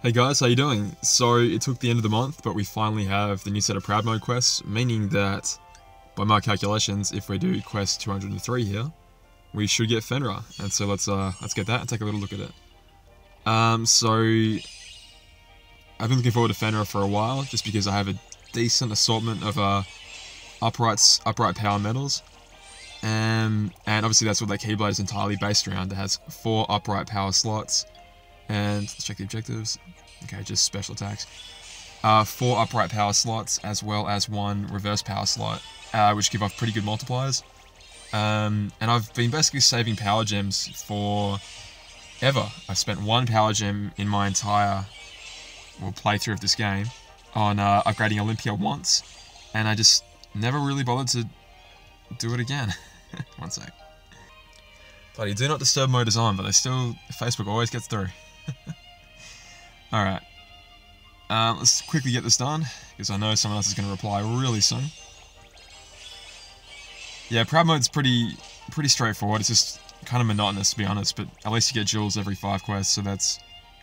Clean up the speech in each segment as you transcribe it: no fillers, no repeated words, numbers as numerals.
Hey guys, how you doing? So it took the end of the month, but we finally have the new set of Proud Mode quests, meaning that, by my calculations, if we do quest 203 here, we should get Fenrir. And so let's get that and take a little look at it. So I've been looking forward to Fenrir for a while, just because I have a decent assortment of upright power metals, and obviously that's what that Keyblade is entirely based around. It has 4 upright power slots. And let's check the objectives. Okay, just special attacks. 4 upright power slots, as well as 1 reverse power slot, which give off pretty good multipliers. And I've been basically saving power gems for ever. I've spent 1 power gem in my entire playthrough of this game on upgrading Olympia once, and I just never really bothered to do it again. One sec. Bloody do not disturb mode is on, but Facebook always gets through. Alright. Let's quickly get this done, because I know someone else is going to reply really soon. Yeah, Proud Mode's pretty straightforward. It's just kind of monotonous, to be honest, but at least you get jewels every 5 quests, so that's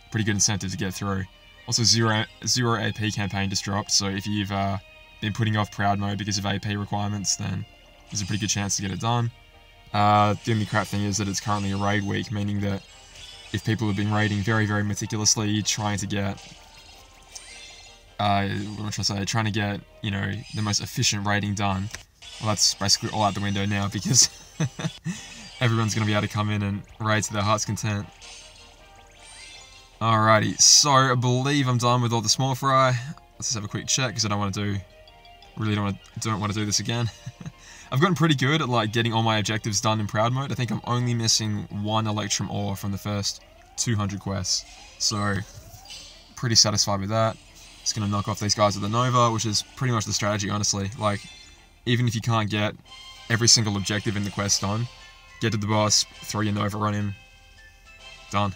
a pretty good incentive to get through. Also, zero AP campaign just dropped, so if you've been putting off Proud Mode because of AP requirements, then there's a pretty good chance to get it done. The only crap thing is that it's currently a raid week, meaning that if people have been raiding very, very meticulously, trying to get, trying to get, you know, the most efficient raiding done, well, that's basically all out the window now, because everyone's going to be able to come in and raid to their heart's content. Alrighty, so I believe I'm done with all the small fry. Let's just have a quick check, because I don't want to do this again. I've gotten pretty good at like getting all my objectives done in Proud Mode. I think I'm only missing 1 Electrum Ore from the first 200 quests, so pretty satisfied with that. Just gonna knock off these guys with the Nova, which is pretty much the strategy, honestly. Like, even if you can't get every single objective in the quest done, get to the boss, throw your Nova on him, done.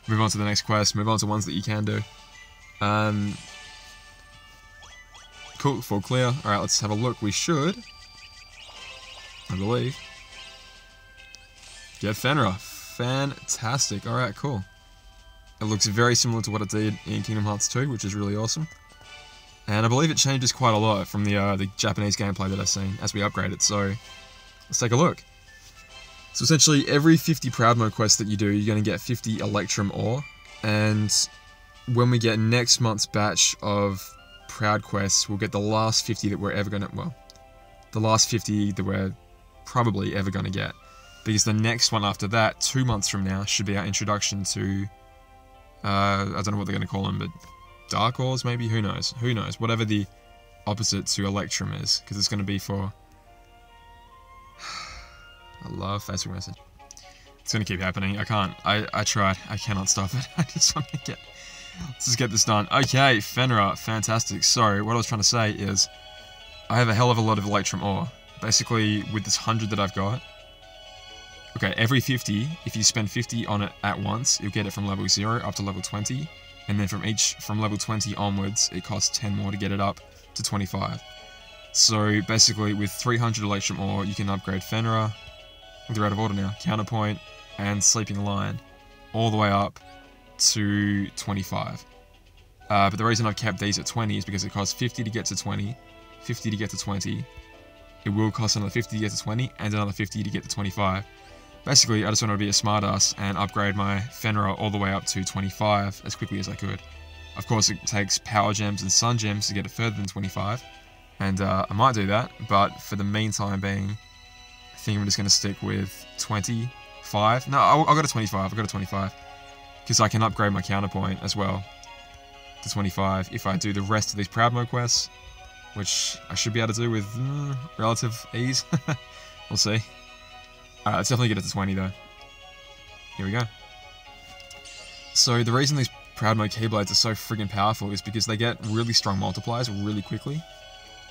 Move on to the next quest, move on to ones that you can do. Cool, full clear. Alright, let's have a look. We should, I believe, get Fenrir. Fantastic. Alright, cool. It looks very similar to what it did in Kingdom Hearts 2, which is really awesome. And I believe it changes quite a lot from the Japanese gameplay that I've seen as we upgrade it, so let's take a look. So essentially, every 50 Proud Mode quest that you do, you're going to get 50 Electrum Ore, and when we get next month's batch of Proud quests, we'll get the last 50 that we're ever going to, well, the last 50 that we're probably ever going to get. Because the next one after that, 2 months from now, should be our introduction to, I don't know what they're going to call them, but Dark Ores maybe? Who knows? Who knows? Whatever the opposite to Electrum is, because it's going to be for... I love Facebook message. It's going to keep happening. I can't. I tried. I cannot stop it. I just want to get... Let's just get this done. Okay, Fenrir. Fantastic. So, what I was trying to say is, I have a hell of a lot of Electrum Ore. Basically, with this 100 that I've got, okay, every 50, if you spend 50 on it at once, you'll get it from level 0 up to level 20, and then from level 20 onwards, it costs 10 more to get it up to 25. So basically, with 300 Electrum Ore, you can upgrade Fenrir, they're out of order now, Counterpoint, and Sleeping Lion, all the way up to 25. But the reason I've kept these at 20 is because it costs 50 to get to 20, 50 to get to 20, it will cost another 50 to get to 20, and another 50 to get to 25. Basically, I just wanted to be a smartass and upgrade my Fenrir all the way up to 25 as quickly as I could. Of course, it takes power gems and sun gems to get it further than 25, and I might do that, but for the meantime being, I think I'm just going to stick with 25. No, I'll go to 25, I'll go to 25, because I can upgrade my Counterpoint as well to 25 if I do the rest of these Proud Mode quests, which I should be able to do with relative ease. We'll see. Alright, let's definitely get it to 20 though. Here we go. So the reason these Proud Mode Keyblades are so friggin' powerful is because they get really strong multipliers really quickly.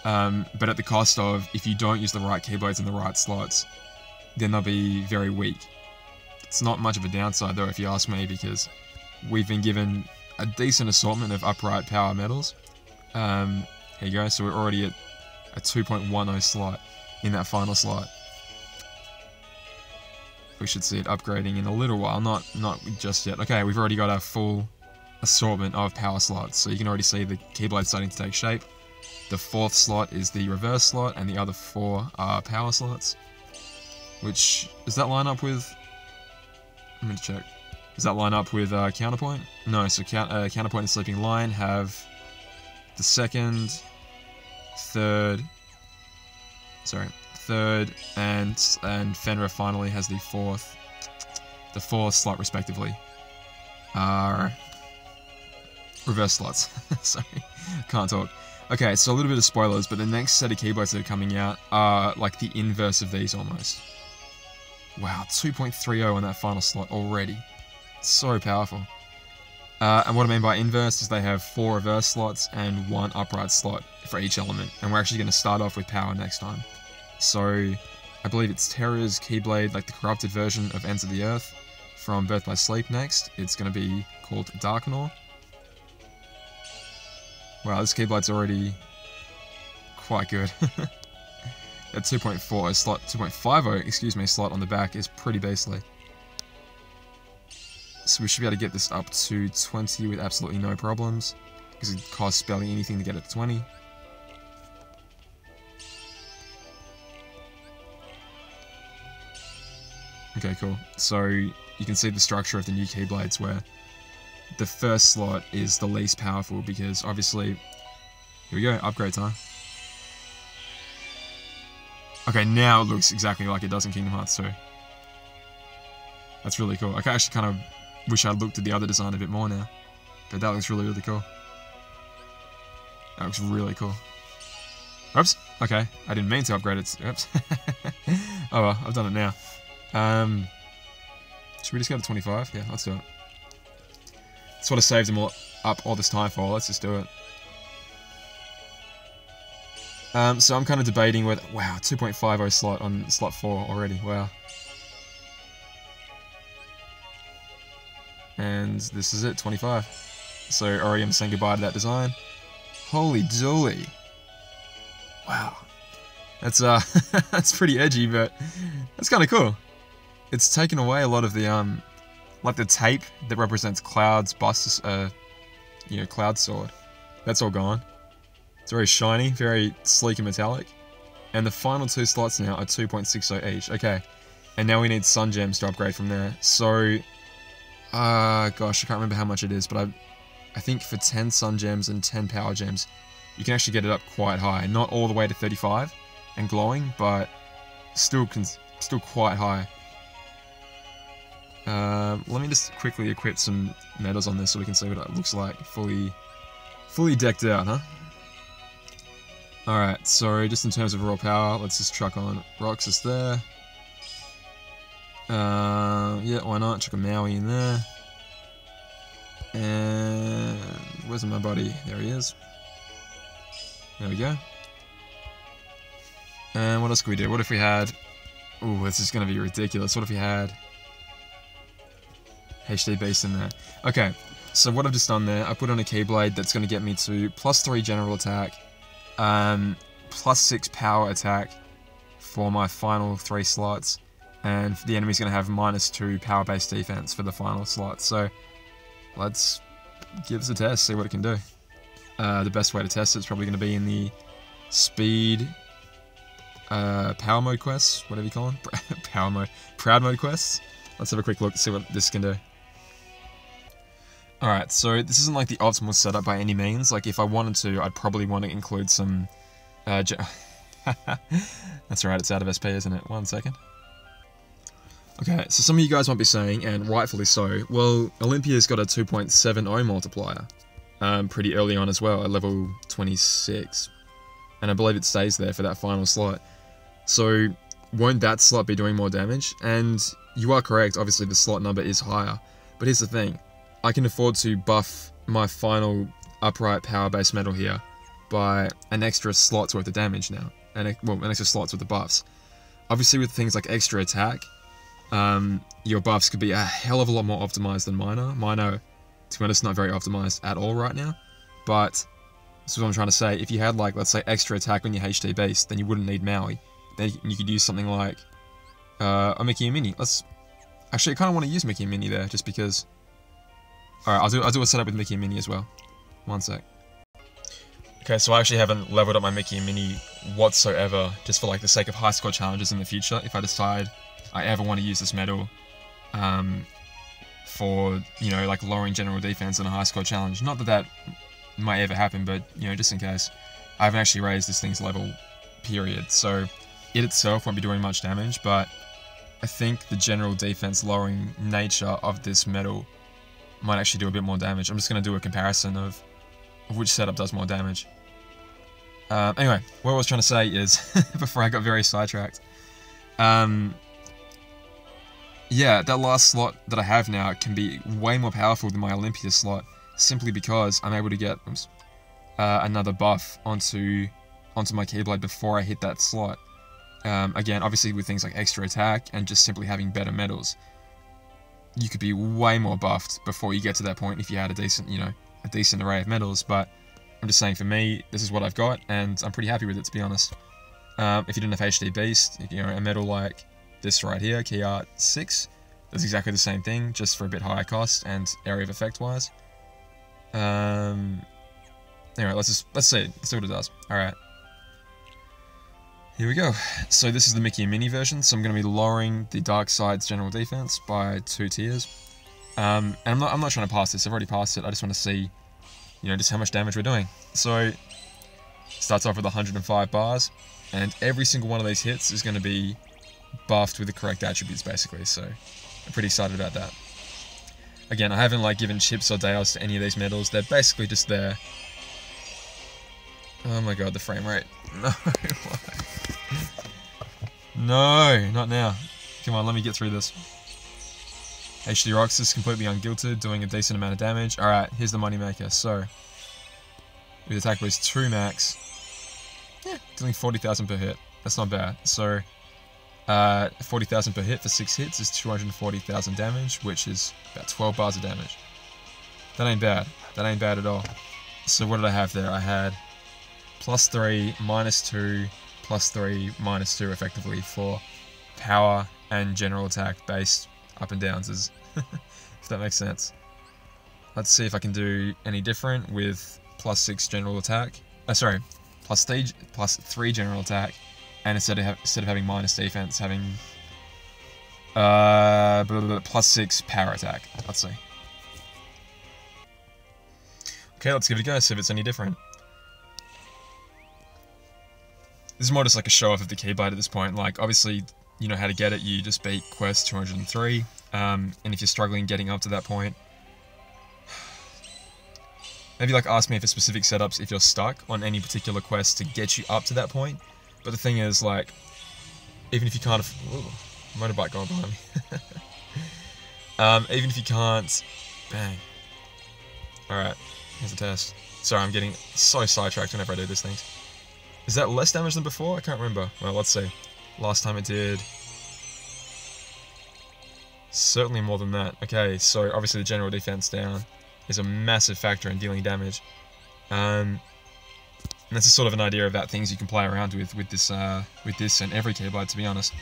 But at the cost of, if you don't use the right Keyblades in the right slots, then they'll be very weak. It's not much of a downside though, if you ask me, because we've been given a decent assortment of upright power metals. Here you go, so we're already at a 2.10 slot in that final slot. We should see it upgrading in a little while, not just yet. Okay, we've already got our full assortment of power slots. So you can already see the Keyblade starting to take shape. The 4th slot is the reverse slot, and the other 4 are power slots. Which, does that line up with... I'm going to check. Does that line up with Counterpoint? No, so Counterpoint and Sleeping Lion have the 2nd, 3rd... Sorry, 3rd, and Fenrir finally has the 4th. The 4th slot, respectively, are reverse slots. Sorry, can't talk. Okay, so a little bit of spoilers, but the next set of Keyblades that are coming out are like the inverse of these almost. Wow, 2.30 on that final slot already. So powerful. And what I mean by inverse is they have 4 reverse slots and 1 upright slot for each element. And we're actually going to start off with power next time. So, I believe it's Terra's Keyblade, like the corrupted version of Enter the Earth from Birth by Sleep next. It's going to be called Darkenor. Wow, this Keyblade's already quite good. That 2.40 slot, 2.50, excuse me, slot on the back is pretty basely. So we should be able to get this up to 20 with absolutely no problems, because it costs barely anything to get it to 20. Okay, cool. So you can see the structure of the new Keyblades where the first slot is the least powerful because obviously, here we go, upgrade time. Okay, now it looks exactly like it does in Kingdom Hearts 2. That's really cool. I actually kind of wish I looked at the other design a bit more now, but that looks really, really cool. That looks really cool. Oops, okay, I didn't mean to upgrade it. Oops. Oh well, I've done it now. Should we just go to 25? Yeah, let's do it. That's what I saved them all up all this time for. Let's just do it. So I'm kind of debating whether... Wow, 2.50 slot on slot 4 already. Wow. And this is it, 25. So already I'm saying goodbye to that design. Holy dooly. Wow. That's that's pretty edgy, but that's kind of cool. It's taken away a lot of the like the tape that represents Cloud's bust, you know, Cloud sword. That's all gone. It's very shiny, very sleek and metallic. And the final 2 slots now are 2.60 each. Okay, and now we need Sun Gems to upgrade from there. So, gosh, I can't remember how much it is, but I think for 10 Sun Gems and 10 Power Gems, you can actually get it up quite high. Not all the way to 35 and glowing, but still quite high. Let me just quickly equip some medals on this so we can see what it looks like fully decked out, huh? Alright, so just in terms of raw power, let's just chuck on Roxas there. Yeah, why not? Chuck a Maui in there. And where's my buddy? There he is. There we go. And what else could we do? What if we had... Ooh, this is going to be ridiculous. What if we had... HD Beast in there. Okay, so what I've just done there, I put on a Keyblade that's going to get me to +3 general attack, +6 power attack for my final 3 slots, and the enemy's going to have -2 power-based defense for the final slot. So let's give this a test, see what it can do. The best way to test it is probably going to be in the speed power mode quests, whatever you call them, proud mode quests. Let's have a quick look to see what this can do. Alright, so this isn't like the optimal setup by any means. Like if I wanted to, I'd probably want to include some... That's right, it's out of SP, isn't it? 1 second. Okay, so some of you guys might be saying, and rightfully so, well, Olympia's got a 2.70 multiplier. Pretty early on as well, at level 26. And I believe it stays there for that final slot. So, won't that slot be doing more damage? And you are correct, obviously the slot number is higher. But here's the thing. I can afford to buff my final upright power-based medal here by an extra slot's worth of damage now. An extra slot's worth of buffs. Obviously with things like extra attack, your buffs could be a hell of a lot more optimized than mine are. Mine are, to be honest, not very optimized at all right now. But, this is what I'm trying to say, if you had like, let's say, extra attack on your HD base, then you wouldn't need Maui. Then you could use something like a Mickey and Minnie. Actually, I kind of want to use Mickey and Minnie there, just because Alright, I'll do a setup with Mickey and Minnie as well. One sec. Okay, so I actually haven't leveled up my Mickey and Minnie whatsoever, just for like the sake of high score challenges in the future, if I decide I ever want to use this medal for, you know, like lowering general defense in a high score challenge. Not that that might ever happen, but, you know, just in case. I haven't actually raised this thing's level, period, so it itself won't be doing much damage, but I think the general defense lowering nature of this medal might actually do a bit more damage. I'm just going to do a comparison of which setup does more damage. Anyway, what I was trying to say is, before I got very sidetracked, yeah, that last slot that I have now can be way more powerful than my Olympia slot, simply because I'm able to get another buff onto my Keyblade before I hit that slot. Again, obviously with things like extra attack and just simply having better medals, you could be way more buffed before you get to that point if you had a decent, you know, a decent array of medals. But I'm just saying, for me, this is what I've got, and I'm pretty happy with it, to be honest. If you didn't have HD Beast, you know, a medal like this right here, KHUx, does exactly the same thing, just for a bit higher cost and area of effect wise. Anyway, let's see what it does. All right. Here we go. So this is the Mickey and Minnie version, so I'm going to be lowering the Dark Side's general defense by 2 tiers. And I'm not trying to pass this, I've already passed it, I just want to see, you know, just how much damage we're doing. So, starts off with 105 bars, and every single one of these hits is going to be buffed with the correct attributes, basically, so I'm pretty excited about that. Again, I haven't, like, given chips or dales to any of these medals, they're basically just there. Oh my god, the frame rate. No, why? No, not now. Come on, let me get through this. KHUx is completely ungilted, doing a decent amount of damage. Alright, here's the moneymaker. So, with attack boost 2 max, yeah, dealing 40,000 per hit. That's not bad. So, 40,000 per hit for 6 hits is 240,000 damage, which is about 12 bars of damage. That ain't bad. That ain't bad at all. So what did I have there? I had +3, -2, +3, -2 effectively for power and general attack based up and downs, if that makes sense. Let's see if I can do any different with +6 general attack. Sorry, +3 general attack, and instead of having minus defense, having +6 power attack. Let's see. Okay, let's give it a go, see if it's any different. This is more just like a show off of the Keyblade at this point. Like, obviously, you know how to get it, you just beat quest 203, and if you're struggling getting up to that point, maybe like ask me for specific setups if you're stuck on any particular quest to get you up to that point. But the thing is, like, even if you can't, motorbike going behind me. Even if you can't, bang. Alright, here's the test. Sorry, I'm getting so sidetracked whenever I do these things. Is that less damage than before? I can't remember. Well, let's see. Last time it did certainly more than that. Okay, so obviously the general defense down is a massive factor in dealing damage. And that's a sort of an idea about things you can play around with this and every Keyblade, to be honest.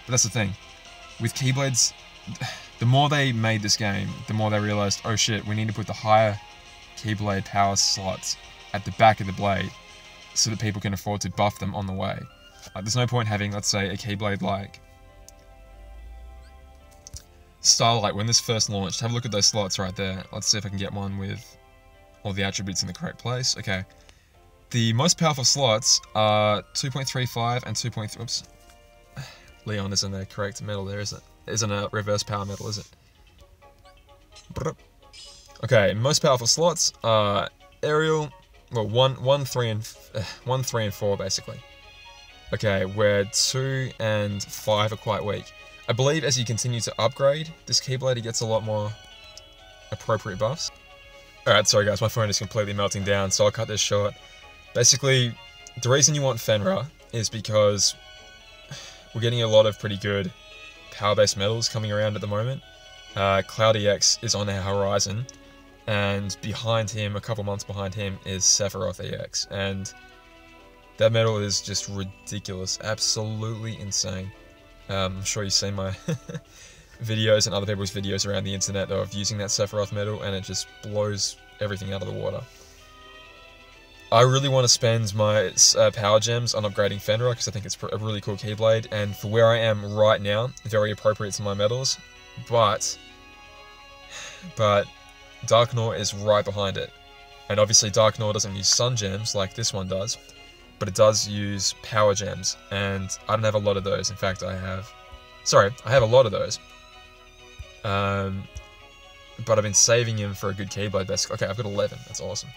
But that's the thing. With Keyblades, the more they made this game, the more they realized, oh shit, we need to put the higher Keyblade power slots at the back of the blade so that people can afford to buff them on the way. There's no point having, let's say, a Keyblade like Starlight when this first launched. Have a look at those slots right there. Let's see if I can get one with all the attributes in the correct place. Okay. The most powerful slots are 2.35 and 2.3. Oops. Leon isn't a correct metal there, is it? Isn't a reverse power metal, is it? Okay, most powerful slots are Aerial. Well, 1, 3, and 4 basically. Okay, where 2 and 5 are quite weak. I believe as you continue to upgrade this Keyblade, it gets a lot more appropriate buffs. Alright, sorry guys, my phone is completely melting down, so I'll cut this short. Basically, the reason you want Fenrir is because we're getting a lot of pretty good power-based metals coming around at the moment. Cloud EX is on our horizon, and behind him, a couple months behind him, is Sephiroth EX, and that metal is just ridiculous, absolutely insane. I'm sure you've seen my videos and other people's videos around the internet of using that Sephiroth medal, and it just blows everything out of the water. I really want to spend my power gems on upgrading Fenrir because I think it's a really cool Keyblade, and for where I am right now, very appropriate to my medals, but Darknor is right behind it. And obviously Darknor doesn't use Sun Gems like this one does, but it does use Power Gems, and I don't have a lot of those. In fact, I have a lot of those. But I've been saving him for a good Keyblade basically. Okay, I've got 11, that's awesome.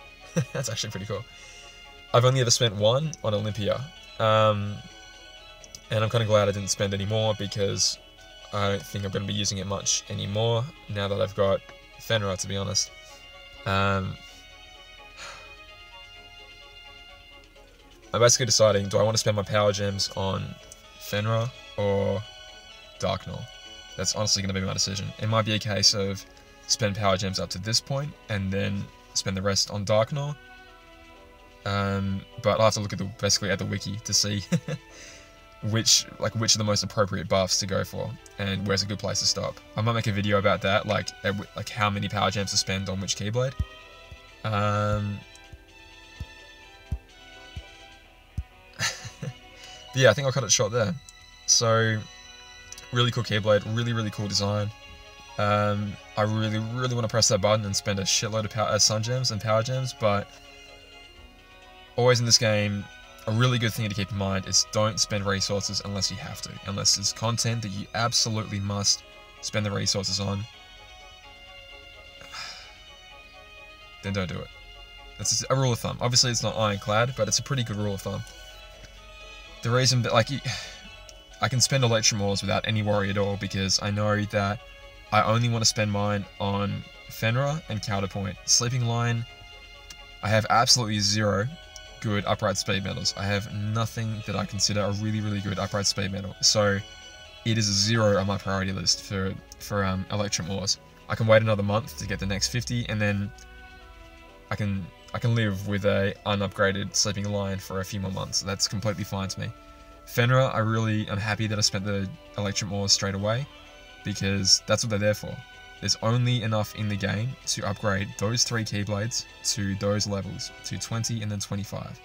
That's actually pretty cool. I've only ever spent one on Olympia, and I'm kind of glad I didn't spend any more because I don't think I'm going to be using it much anymore now that I've got Fenrir, to be honest. I'm basically deciding, do I want to spend my power gems on Fenrir or Darknor? That's honestly going to be my decision. It might be a case of spend power gems up to this point and then spend the rest on Darknor. But I'll have to look at basically at the wiki to see which are the most appropriate buffs to go for and where's a good place to stop. I might make a video about that, like how many power gems to spend on which Keyblade. But yeah, I think I'll cut it short there. So, really cool Keyblade, really cool design. I really want to press that button and spend a shitload of Sun Gems and Power Gems, but always in this game, a really good thing to keep in mind is don't spend resources unless you have to. Unless there's content that you absolutely must spend the resources on, then don't do it. That's a rule of thumb. Obviously it's not ironclad, but it's a pretty good rule of thumb. The reason that, I can spend Electrum Ores without any worry at all because I know that I only want to spend mine on Fenrir and Counterpoint. Sleeping Lion, I have absolutely zero good upright speed medals. I have nothing that I consider a really good upright speed medal. So it is a 0 on my priority list for Electrum Ores. I can wait another month to get the next 50, and then I can live with a unupgraded Sleeping Lion for a few more months. That's completely fine to me. Fenrir, I really am happy that I spent the Electrum Ores straight away, because that's what they're there for. There's only enough in the game to upgrade those 3 Keyblades to those levels, to 20 and then 25.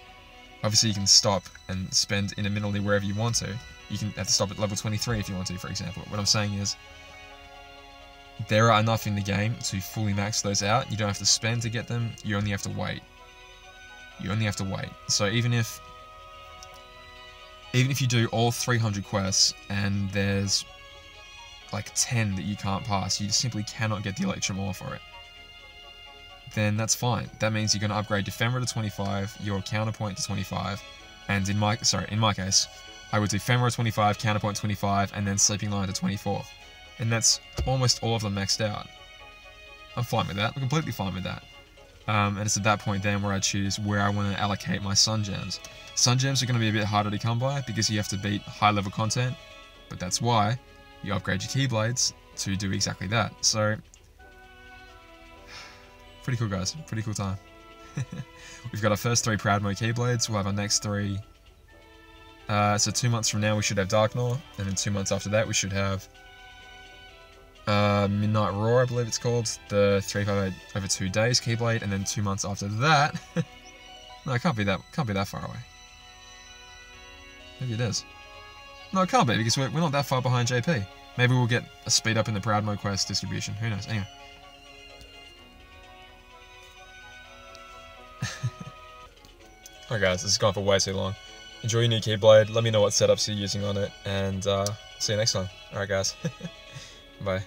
Obviously you can stop and spend intermittently wherever you want to. You can have to stop at level 23 if you want to, for example. What I'm saying is, there are enough in the game to fully max those out. You don't have to spend to get them, you only have to wait. You only have to wait. So even if you do all 300 quests and there's like 10 that you can't pass, you simply cannot get the Electrum Ore for it, then that's fine. That means you're going to upgrade your Fenrir to 25, your Counterpoint to 25, and in my case, I would do Fenrir 25, Counterpoint 25, and then Sleeping Lion to 24. And that's almost all of them maxed out. I'm fine with that. I'm completely fine with that. And it's at that point then where I choose where I want to allocate my Sun Gems. Sun Gems are going to be a bit harder to come by because you have to beat high level content, but that's why you upgrade your Keyblades to do exactly that. So, pretty cool, guys. Pretty cool time. We've got our first 3 Proud Mode Keyblades. We'll have our next 3. So 2 months from now we should have Darknor, and then 2 months after that we should have Midnight Roar, I believe it's called, the 358 over 2 days Keyblade, and then 2 months after that, no, it can't be that far away. Maybe it is. No, it can't be, because we're not that far behind JP. Maybe we'll get a speed up in the Proud Mode quest distribution. Who knows? Anyway. Alright guys, this has gone for way too long. Enjoy your new Keyblade, let me know what setups you're using on it, and see you next time. Alright guys. Bye.